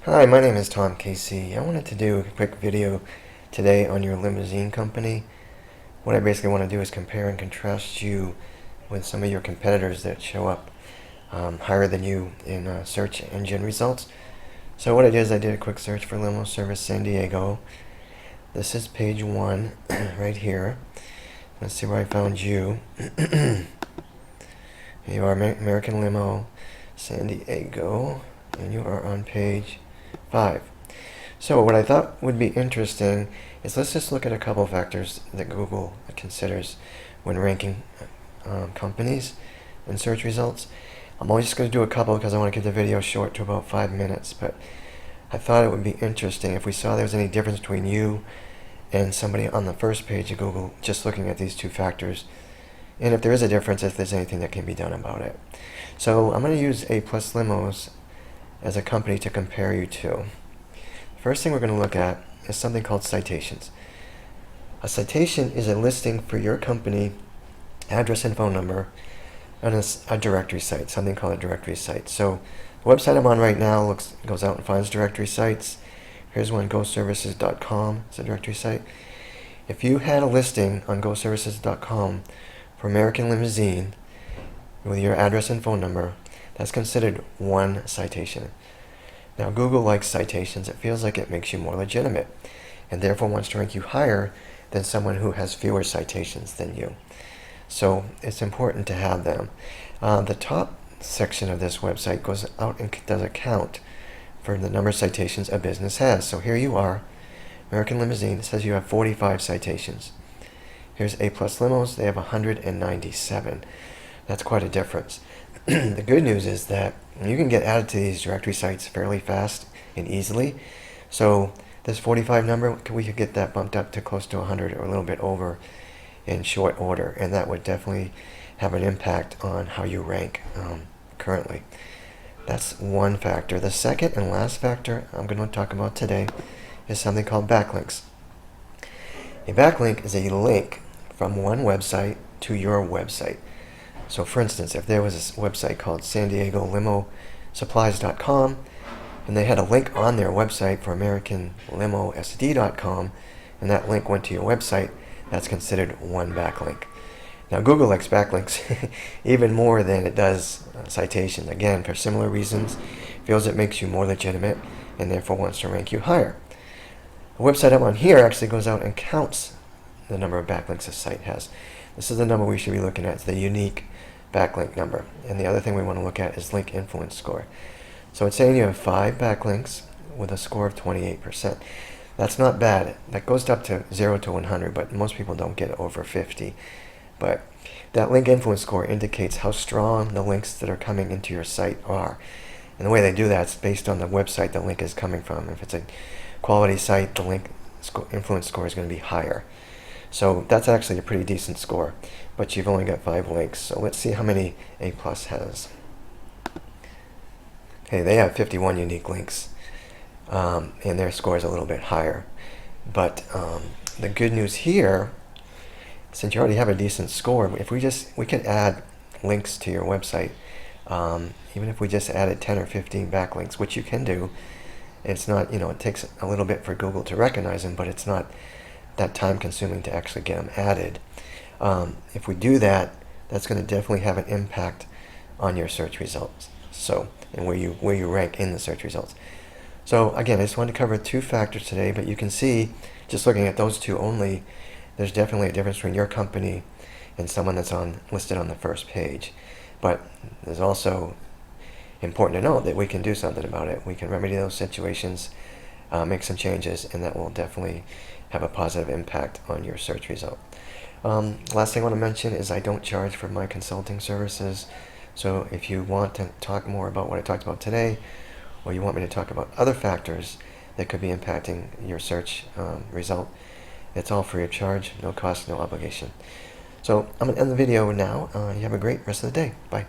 Hi, my name is Tom Casey. I wanted to do a quick video today on your Limousine company. What I basically want to do is compare and contrast you with some of your competitors that show up higher than you in search engine results. So what I did is I did a quick search for Limo Service San Diego. This is page 1 right here. Let's see where I found you. Here you are, American Limo San Diego, and you are on page 5. So what I thought would be interesting is let's just look at a couple of factors that Google considers when ranking companies in search results. I'm only just going to do a couple because I want to keep the video short to about 5 minutes, but I thought it would be interesting if we saw there was any difference between you and somebody on the first page of Google just looking at these two factors, and if there is a difference, if there's anything that can be done about it. So I'm going to use A+ Limos as a company to compare you to. First thing we're going to look at is something called citations. A citation is a listing for your company, address and phone number, on a directory site, something called a directory site. So the website I'm on right now goes out and finds directory sites. Here's one, goservices.com. It's a directory site. If you had a listing on goservices.com for American Limousine with your address and phone number, that's considered one citation. Now Google likes citations. It feels like it makes you more legitimate and therefore wants to rank you higher than someone who has fewer citations than you. So it's important to have them. The top section of this website goes out and does a count for the number of citations a business has. So here you are, American Limousine. It says you have 45 citations. Here's A+ Limos. They have 197. That's quite a difference. The good news is that you can get added to these directory sites fairly fast and easily. So this 45 number, we could get that bumped up to close to 100 or a little bit over in short order, and that would definitely have an impact on how you rank currently. That's one factor. The second and last factor I'm going to talk about today is something called backlinks. A backlink is a link from one website to your website. So for instance, if there was a website called San Diego Limosupplies.com and they had a link on their website for AmericanLimoSD.com and that link went to your website, that's considered one backlink. Now Google likes backlinks even more than it does citations. Again, for similar reasons, feels it makes you more legitimate and therefore wants to rank you higher. The website I'm on here actually goes out and counts the number of backlinks a site has. This is the number we should be looking at. It's the unique backlink number. And the other thing we want to look at is link influence score. So it's saying you have 5 backlinks with a score of 28%. That's not bad. That goes up to 0 to 100, but most people don't get over 50. But that link influence score indicates how strong the links that are coming into your site are. And the way they do that is based on the website the link is coming from. If it's a quality site, the link influence score is going to be higher. So that's actually a pretty decent score, but you've only got 5 links. So let's see how many A+ has. Okay, they have 51 unique links, and their score is a little bit higher. But the good news here, since you already have a decent score, if we could add links to your website, even if we just added 10 or 15 backlinks, which you can do. It's not, it takes a little bit for Google to recognize them, but it's not that time consuming to actually get them added. If we do that, that's going to definitely have an impact on your search results. So, and where you rank in the search results. So again, I just wanted to cover 2 factors today, but you can see, just looking at those 2 only, there's definitely a difference between your company and someone that's listed on the first page. But there's also important to note that we can do something about it. We can remedy those situations, make some changes, and that will definitely have a positive impact on your search result. Last thing I want to mention is I don't charge for my consulting services. So if you want to talk more about what I talked about today, or you want me to talk about other factors that could be impacting your search result, it's all free of charge, no cost, no obligation. So I'm going to end the video now. You have a great rest of the day. Bye.